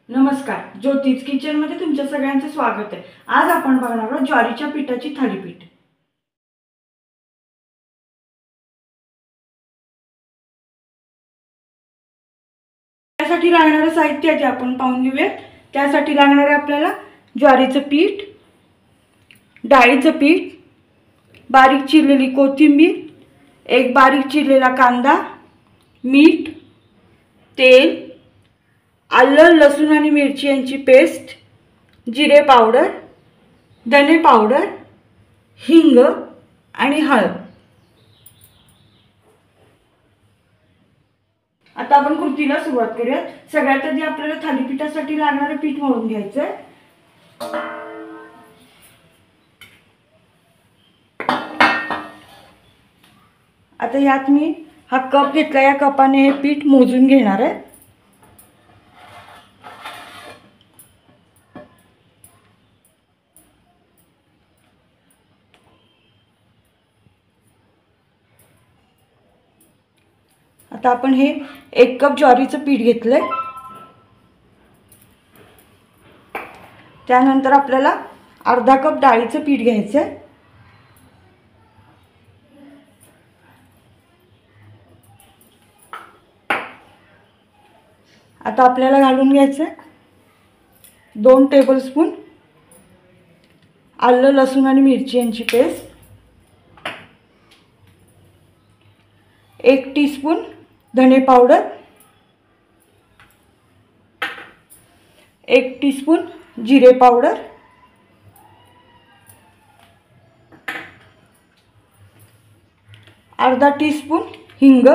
नमस्कार, ज्योतिष किचन मध्ये तुमच्या सगळ्यांचे स्वागत आहे। आज आपण बघणार आहोत ज्वारीच्या पिठाची थालीपीठ। त्यासाठी लागणारे साहित्य जे आपण पाहून घेऊया। त्यासाठी लागणारे आपल्याला ज्वारीचं पीठ, डाळीचं पीठ, बारीक चिरलेली कोथिंबीर, एक बारीक चिरलेला कांदा, मीठ, तेल, आलं लसूण आणि मिरची यांची पेस्ट, जिरे पावडर, धने पावडर, हिंग आणि हळद। आता आपण कृतीला सुरुवात करूया। सगळ्यात आधी आपल्याला थालीपीठासाठी लागणारे पीठ मळून घ्यायचं आहे। आता यात मी हा कप घेतला, या कपाने हे पीठ मोजून घेणार आहे। आता आपण हे 1 कप ज्वारीचं पीठ घेतलंय। त्यानंतर आपल्याला अर्धा कप डाळीचं पीठ घ्यायचंय। आता आपल्याला घालून घ्यायचंय 2 टेबलस्पून आलं लसूण आणि मिरची यांची पेस्ट, 1 टीस्पून धने पावडर, 1 टीस्पून जिरे पावडर, अर्धा टीस्पून हिंग,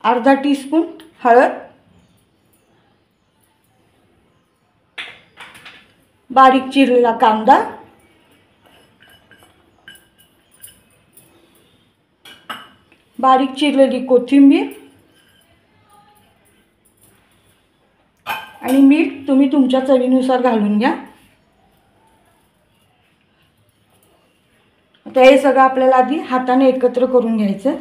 अर्धा टीस्पून हळद, बारीक चिरलेला कांदा, बारीक चिरलेली कोथिंबीर आणि मीठ तुम्ही तुमच्या चवीनुसार घालून घ्या। आता हे सगळं आपल्याला आधी हाताने एकत्र करून घ्यायचं।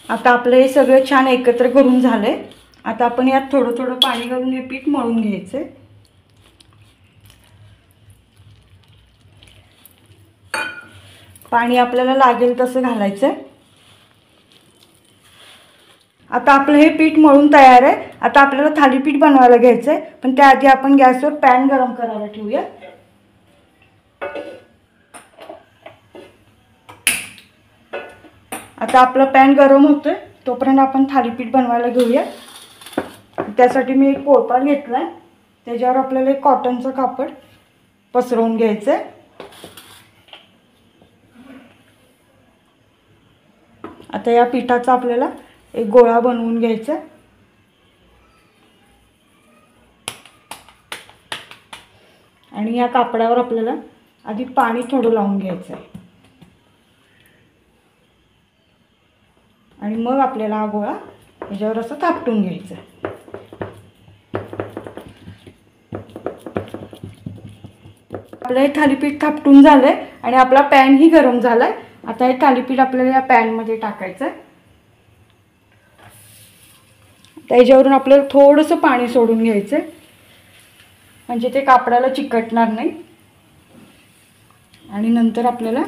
आता आपलं हे सगळं छान एकत्र करून झालंय। आता आपण यात थोडं थोडं पाणी घालून हे पीठ मळून घ्यायचं। पाणी आपल्याला लागेल तसं घालायचं। आता आपलं हे पीठ मळून तयार आहे। आता आपल्याला थालीपीठ बनवायला घ्यायचंय, पण त्याआधी आपण गॅसवर पॅन गरम करायला ठेवूया। आता आपलं पॅन गरम होतोय, तोपर्यंत आपण थालीपीठ बनवायला घेऊया। त्यासाठी मी एक पोळपाट घेतलाय, त्याच्यावर आपल्याला एक कॉटनचं कापड पसरवून घ्यायचंय। आता या पिठाचा आपल्याला एक गोळा बनवून घ्यायचा आणि या कापडावर आपल्याला आधी पाणी थोडं लावून घ्यायचं आहे आणि मग आपल्याला हा गोळा याच्यावर असं थापटून घ्यायचा। आपलं हे थालीपीठ थापटून झालंय आणि आपला पॅन ही गरम झालाय। आता हे थालीपीठ आपल्याला या पॅन मध्ये टाकायचं आहे। त्याच्यावरून आपल्याला थोडंसं पाणी सोडून घ्यायचं, म्हणजे ते कापडाला चिकटणार नाही। आणि नंतर आपल्याला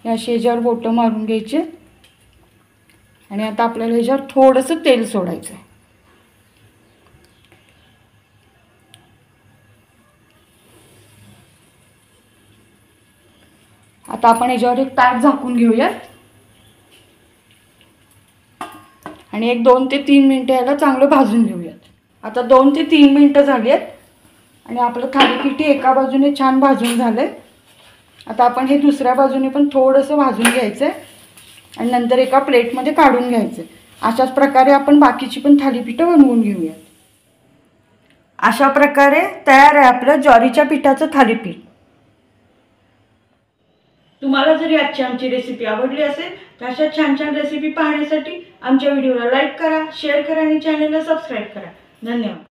या शेजावर बोटं मारून घ्यायचे आणि आता आपल्याला याच्यावर थोडंसं तेल सोडायचं आहे। आता आपण याच्यावर एक ताट झाकून घेऊयात आणि एक 2 ते 3 मिनिटं याला चांगलं भाजून घेऊयात। आता 2 ते 3 मिनिटं झाली आहेत आणि आपलं थालीपीठ एका बाजूने छान भाजून झालंय। आता आपण हे दुसऱ्या बाजूने पण थोडंसं भाजून घ्यायचं आणि नंतर एका प्लेटमध्ये काढून घ्यायचं। अशाच प्रकारे आपण बाकीची पण थालीपीठं बनवून घेऊयात। अशा प्रकारे तयार आहे आपलं ज्वारीच्या पिठाचं थालीपीठ। तुम्हाला जर आजची आमची रेसिपी आवडली असेल तर अशा छान छान रेसिपी पाहण्यासाठी आमच्या व्हिडिओला लाईक करा, शेअर करा आणि चॅनलला सबस्क्राइब करा। धन्यवाद।